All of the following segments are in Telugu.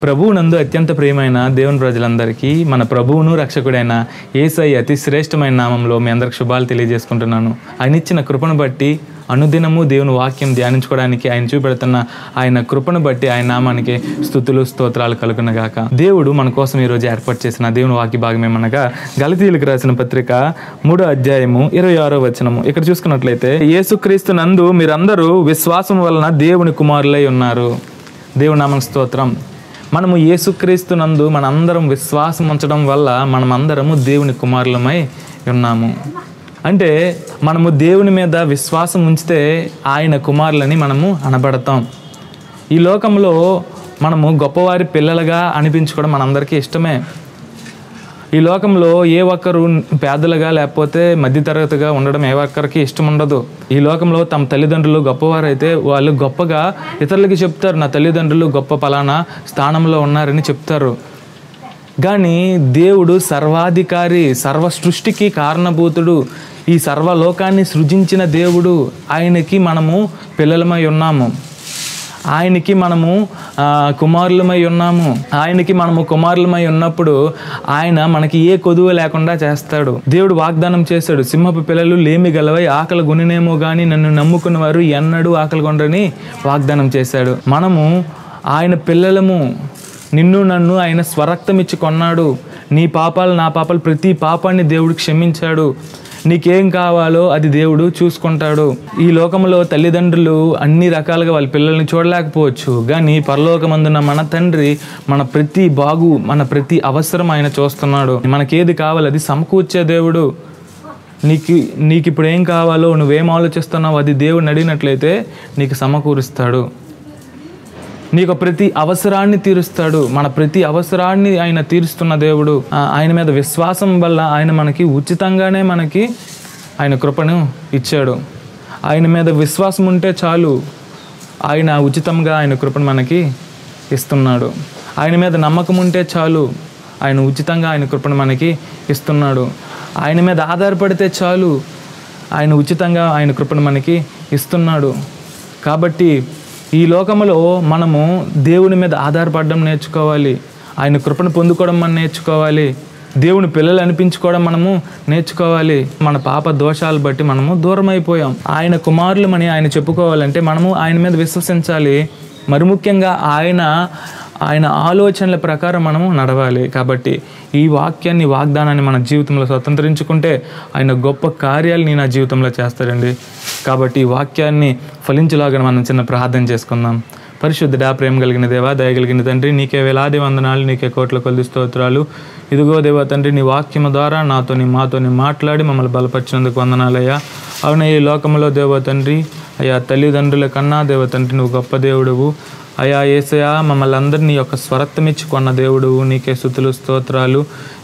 ప్రభువునందు అత్యంత ప్రియమైన దేవుని ప్రజలందరికీ మన ప్రభువును రక్షకుడైన యేసయ్య అతి శ్రేష్టమైన నామంలో మీ అందరికి శుభాలు తెలియజేసుకుంటున్నాను. ఆయన ఇచ్చిన కృపను బట్టి అనుదినము దేవుని వాక్యం ధ్యానించుకోవడానికి ఆయన చూపెడుతున్న ఆయన కృపను బట్టి ఆయన నామానికి స్తుతులు స్తోత్రాలు కలుగునగాక. దేవుడు మన కోసం ఈరోజు ఏర్పాటు చేసిన దేవుని వాక్య భాగం ఏమనగా గలతీయులకు రాసిన పత్రిక 3వ అధ్యాయము 26వ వచనము. ఇక్కడ చూసుకున్నట్లయితే, యేసుక్రీస్తు నందు మీరందరూ విశ్వాసం వలన దేవుని కుమారులై ఉన్నారు. దేవుని నామం స్తోత్రం. మనము యేసుక్రీస్తు నందు మనందరం విశ్వాసం ఉంచడం వల్ల మనమందరము దేవుని కుమారులమై ఉన్నాము. అంటే మనము దేవుని మీద విశ్వాసం ఉంచితే ఆయన కుమారులని మనము అనబడతాం. ఈ లోకంలో మనము గొప్పవారి పిల్లలుగా అనిపించుకోవడం మనందరికీ ఇష్టమే. ఈ లోకంలో ఏ ఒక్కరు పేదలుగా లేకపోతే మధ్యతరగతిగా ఉండడం ఏ ఒక్కరికి ఇష్టం ఉండదు. ఈ లోకంలో తమ తల్లిదండ్రులు గొప్పవారైతే వాళ్ళు గొప్పగా ఇతరులకి చెప్తారు, నా తల్లిదండ్రులు గొప్ప పలానా స్థానంలో ఉన్నారని చెప్తారు. కానీ దేవుడు సర్వాధికారి, సర్వ సృష్టికి కారణభూతుడు, ఈ సర్వలోకాన్ని సృజించిన దేవుడు. ఆయనకి మనము పిల్లలమై ఉన్నాము, ఆయనకి మనము కుమారులమై ఉన్నాము. ఆయనకి మనము కుమారులమై ఉన్నప్పుడు ఆయన మనకి ఏ కొదువ లేకుండా చేస్తాడు. దేవుడు వాగ్దానం చేశాడు, సింహపు పిల్లలు లేమి గలవై ఆకలి గునినేమో కానీ నన్ను నమ్ముకున్న వారు ఎన్నడూ ఆకలి కొండని వాగ్దానం చేశాడు. మనము ఆయన పిల్లలము. నిన్ను నన్ను ఆయన స్వరక్తం ఇచ్చి కొన్నాడు. నీ పాపాలు నా పాపాలు ప్రతి పాపాన్ని దేవుడు క్షమించాడు. నీకేం కావాలో అది దేవుడు చూసుకుంటాడు. ఈ లోకంలో తల్లిదండ్రులు అన్ని రకాలుగా వాళ్ళ పిల్లల్ని చూడలేకపోవచ్చు, కానీ పరలోకమందున్న మన తండ్రి మన ప్రతి బాగు, మన ప్రతి అవసరం ఆయన చూస్తున్నాడు. మనకేది కావాలో అది సమకూర్చే దేవుడు. నీకు ఇప్పుడు ఏం కావాలో, నువ్వేం ఆలోచిస్తున్నావు అది దేవుడిని అడిగినట్లయితే నీకు సమకూరుస్తాడు. నీకు ప్రతి అవసరాన్ని తీరుస్తాడు. మన ప్రతి అవసరాన్ని ఆయన తీరుస్తున్న దేవుడు. ఆయన మీద విశ్వాసం వల్ల ఆయన మనకి ఉచితంగానే ఆయన కృపను ఇచ్చాడు. ఆయన మీద విశ్వాసం ఉంటే చాలు, ఆయన ఉచితంగా ఆయన కృపను మనకి ఇస్తున్నాడు. ఆయన మీద నమ్మకం ఉంటే చాలు, ఆయన ఉచితంగా ఆయన కృపను మనకి ఇస్తున్నాడు. ఆయన మీద ఆధారపడితే చాలు, ఆయన ఉచితంగా ఆయన కృపను మనకి ఇస్తున్నాడు. కాబట్టి ఈ లోకంలో మనము దేవుని మీద ఆధారపడడం నేర్చుకోవాలి. ఆయన కృపను పొందుకోవడం మనం నేర్చుకోవాలి. దేవుని పిల్లలు అనిపించుకోవడం మనము నేర్చుకోవాలి. మన పాప దోషాలు బట్టి మనము దూరం అయిపోయాం. ఆయన కుమారులమని ఆయన చెప్పుకోవాలంటే మనము ఆయన మీద విశ్వసించాలి. మరి ముఖ్యంగా ఆయన ఆలోచనల ప్రకారం మనము నడవాలి. కాబట్టి ఈ వాక్యాన్ని, వాగ్దానాన్ని మన జీవితంలో స్వతంత్రించుకుంటే ఆయన గొప్ప కార్యాలు నా జీవితంలో చేస్తాడండి. కాబట్టి ఈ వాక్యాన్ని ఫలించలాగా మనం చిన్న ప్రార్థన చేసుకుందాం. పరిశుద్ధుడా, ప్రేమ కలిగిన దేవా, దయగలిగిన తండ్రి, నీకే వేలాది వందనాలు, నీకే కోట్ల కొద్ది స్తోత్రాలు. ఇదిగో దేవా తండ్రి, నీ వాక్యము ద్వారా మాతోని మాట్లాడి మమ్మల్ని బలపరిచినందుకు వందనాలయ్యా. అవున ఈ లోకంలో దేవా తండ్రి, అయ్యా తల్లిదండ్రుల కన్నా దేవా తండ్రి నువ్వు గొప్ప దేవుడువు. అయ్యా యేసయ్యా, మమ్మల్ని అందరినీ యొక్క స్వరత్వం ఇచ్చుకున్న దేవుడు, నీకే స్తుతులు స్తోత్రాలు.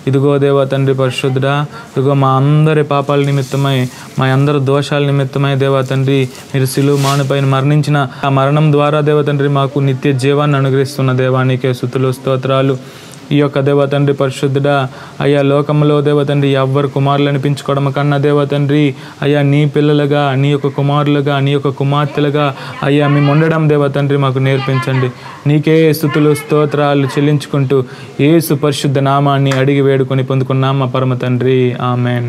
ఇదిగో దేవా తండ్రి పరిశుద్ధుడా, ఇదిగో మా అందరి పాపాల నిమిత్తమై, మా అందరి దోషాల నిమిత్తమై దేవా తండ్రి మీరు సిలువ మానుపైన మరణించిన ఆ మరణం ద్వారా దేవా తండ్రి మాకు నిత్య జీవాన్ని అనుగ్రహిస్తున్న దేవా, నీకే స్తుతులు స్తోత్రాలు. ఈ యొక్క దేవా తండ్రి పరిశుద్ధుడా, అయ్యా లోకంలో దేవా తండ్రి ఎవ్వరు కుమారులు అనిపించుకోవడం కన్నా దేవా తండ్రి అయ్యా నీ పిల్లలుగా, నీ యొక్క కుమారులుగా, నీ యొక్క కుమార్తెలుగా అయ్యా మేము ఉండడం దేవా తండ్రి మాకు నేర్పించండి. నీకే స్తుతులు స్తోత్రాలు చెల్లించుకుంటూ యేసు పరిశుద్ధ నామాన్ని అడిగి వేడుకొని పొందుకున్నాం మా పరమ తండ్రి. ఆమెన్.